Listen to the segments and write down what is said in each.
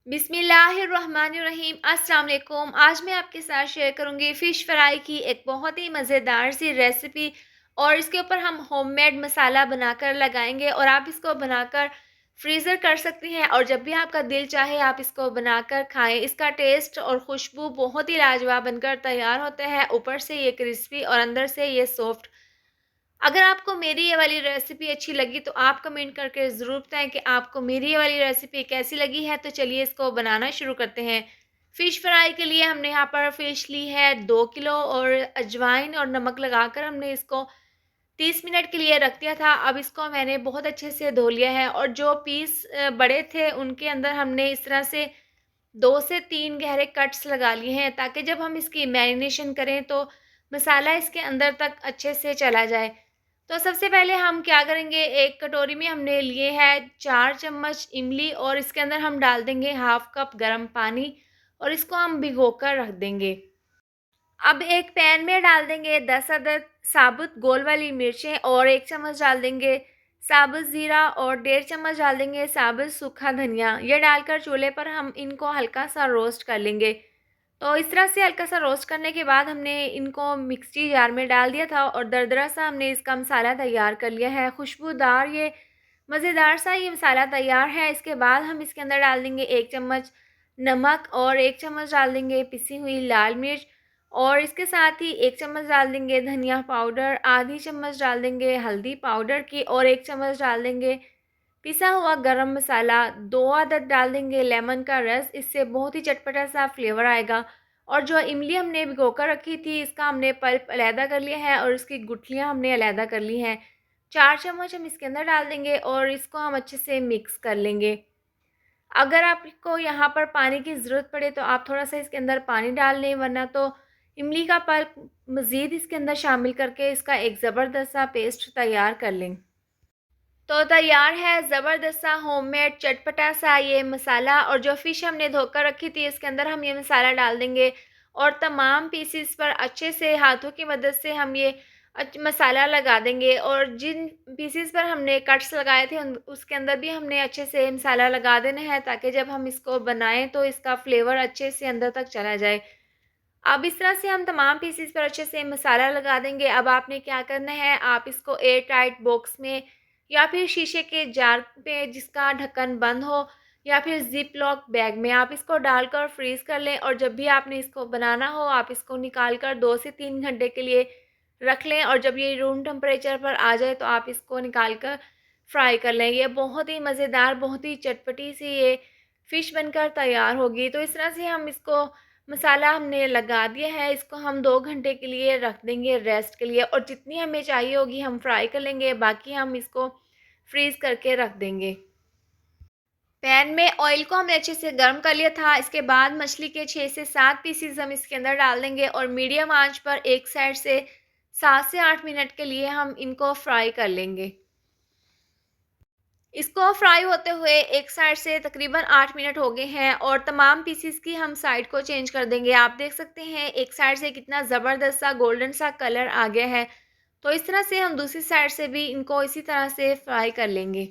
बिस्मिल्लाहिर्रहमानिर्रहीम। अस्सलाम वालेकुम। आज मैं आपके साथ शेयर करूंगी फ़िश फ्राई की एक बहुत ही मज़ेदार सी रेसिपी और इसके ऊपर हम होममेड मसाला बनाकर लगाएंगे और आप इसको बनाकर फ्रीज़र कर सकती हैं और जब भी आपका दिल चाहे आप इसको बनाकर खाएं। इसका टेस्ट और खुशबू बहुत ही लाजवाब बनकर तैयार होता है। ऊपर से ये क्रिस्पी और अंदर से ये सॉफ्ट। अगर आपको मेरी ये वाली रेसिपी अच्छी लगी तो आप कमेंट करके ज़रूर बताएं कि आपको मेरी ये वाली रेसिपी कैसी लगी है। तो चलिए इसको बनाना शुरू करते हैं। फ़िश फ्राई के लिए हमने यहाँ पर फ़िश ली है 2 किलो और अजवाइन और नमक लगाकर हमने इसको 30 मिनट के लिए रख दिया था। अब इसको मैंने बहुत अच्छे से धो लिया है और जो पीस बड़े थे उनके अंदर हमने इस तरह से 2 से 3 गहरे कट्स लगा लिए हैं ताकि जब हम इसकी मैरिनेशन करें तो मसाला इसके अंदर तक अच्छे से चला जाए। तो सबसे पहले हम क्या करेंगे, एक कटोरी में हमने लिए है 4 चम्मच इमली और इसके अंदर हम डाल देंगे हाफ कप गर्म पानी और इसको हम भिगोकर रख देंगे। अब एक पैन में डाल देंगे 10 अदद साबुत गोल वाली मिर्चें और 1 चम्मच डाल देंगे साबुत ज़ीरा और 1.5 चम्मच डाल देंगे साबुत सूखा धनिया। ये डालकर चूल्हे पर हम इनको हल्का सा रोस्ट कर लेंगे। तो इस तरह से हल्का सा रोस्ट करने के बाद हमने इनको मिक्सी जार में डाल दिया था और दरदरा सा हमने इसका मसाला तैयार कर लिया है। खुशबूदार ये मज़ेदार सा ये मसाला तैयार है। इसके बाद हम इसके अंदर डाल देंगे 1 चम्मच नमक और 1 चम्मच डाल देंगे पिसी हुई लाल मिर्च और इसके साथ ही 1 चम्मच डाल देंगे धनिया पाउडर, आधी चम्मच डाल देंगे हल्दी पाउडर की और 1 चम्मच डाल देंगे पिसा हुआ गरम मसाला, 2 अदद डाल देंगे लेमन का रस, इससे बहुत ही चटपटा सा फ्लेवर आएगा। और जो इमली हमने भिगोकर रखी थी इसका हमने पल्प अलहदा कर लिया है और इसकी गुठलियाँ हमने अलहदा कर ली हैं। 4 चम्मच हम इसके अंदर डाल देंगे और इसको हम अच्छे से मिक्स कर लेंगे। अगर आपको यहाँ पर पानी की ज़रूरत पड़े तो आप थोड़ा-सा इसके अंदर पानी डाल लें, वरना तो इमली का पल्प मज़ीद इसके अंदर शामिल करके इसका एक ज़बरदस्त सा पेस्ट तैयार कर लें। तो तैयार है ज़बरदस्त सा होममेड चटपटा सा ये मसाला और जो फ़िश हमने धोकर रखी थी इसके अंदर हम ये मसाला डाल देंगे और तमाम पीसेस पर अच्छे से हाथों की मदद से हम ये मसाला लगा देंगे और जिन पीसेस पर हमने कट्स लगाए थे उसके अंदर भी हमने अच्छे से मसाला लगा देना है ताकि जब हम इसको बनाएं तो इसका फ्लेवर अच्छे से अंदर तक चला जाए। अब इस तरह से हम तमाम पीसेस पर अच्छे से मसाला लगा देंगे। अब आपने क्या करना है, आप इसको एयर टाइट बॉक्स में या फिर शीशे के जार पे जिसका ढक्कन बंद हो या फिर ज़िप लॉक बैग में आप इसको डालकर फ्रीज़ कर लें और जब भी आपने इसको बनाना हो आप इसको निकाल कर 2 से 3 घंटे के लिए रख लें और जब ये रूम टेम्परेचर पर आ जाए तो आप इसको निकाल कर फ्राई कर लें। ये बहुत ही मज़ेदार, बहुत ही चटपटी सी ये फ़िश बनकर तैयार होगी। तो इस तरह से हम इसको मसाला हमने लगा दिया है, इसको हम 2 घंटे के लिए रख देंगे रेस्ट के लिए और जितनी हमें चाहिए होगी हम फ्राई कर लेंगे, बाकी हम इसको फ्रीज़ करके रख देंगे। पैन में ऑयल को हमने अच्छे से गर्म कर लिया था। इसके बाद मछली के 6 से 7 पीसेस हम इसके अंदर डाल देंगे और मीडियम आंच पर एक साइड से 7 से 8 मिनट के लिए हम इनको फ्राई कर लेंगे। इसको फ्राई होते हुए एक साइड से तकरीबन 8 मिनट हो गए हैं और तमाम पीसेस की हम साइड को चेंज कर देंगे। आप देख सकते हैं एक साइड से कितना ज़बरदस्त सा गोल्डन सा कलर आ गया है। तो इस तरह से हम दूसरी साइड से भी इनको इसी तरह से फ्राई कर लेंगे।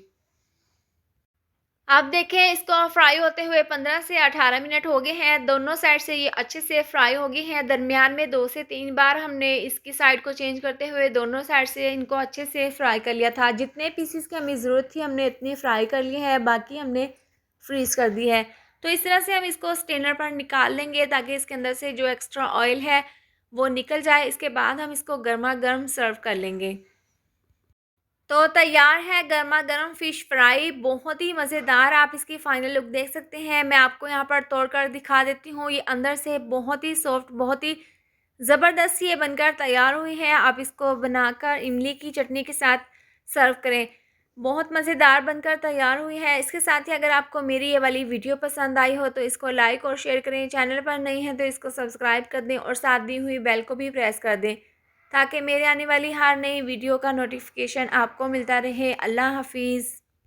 आप देखें इसको फ्राई होते हुए 15 से 18 मिनट हो गए हैं। दोनों साइड से ये अच्छे से फ्राई हो गई हैं। दरमियान में 2 से 3 बार हमने इसकी साइड को चेंज करते हुए दोनों साइड से इनको अच्छे से फ्राई कर लिया था। जितने पीसेस की हमें ज़रूरत थी हमने इतनी फ्राई कर ली है, बाकी हमने फ्रीज़ कर दी है। तो इस तरह से हम इसको स्ट्रेनर पर निकाल लेंगे ताकि इसके अंदर से जो एक्स्ट्रा ऑयल है वो निकल जाए। इसके बाद हम इसको गर्मा-गर्म सर्व कर लेंगे। तो तैयार है गर्मा गर्म फ़िश फ्राई, बहुत ही मज़ेदार। आप इसकी फ़ाइनल लुक देख सकते हैं। मैं आपको यहाँ पर तोड़ कर दिखा देती हूँ। ये अंदर से बहुत ही सॉफ्ट, बहुत ही ज़बरदस्त ये बनकर तैयार हुई है। आप इसको बनाकर इमली की चटनी के साथ सर्व करें। बहुत मज़ेदार बनकर तैयार हुई है। इसके साथ ही अगर आपको मेरी ये वाली वीडियो पसंद आई हो तो इसको लाइक और शेयर करें। चैनल पर नई हैं तो इसको सब्सक्राइब कर दें और साथ दी हुई बेल को भी प्रेस कर दें ताकि मेरे आने वाली हर नई वीडियो का नोटिफिकेशन आपको मिलता रहे। अल्लाह हाफ़िज़।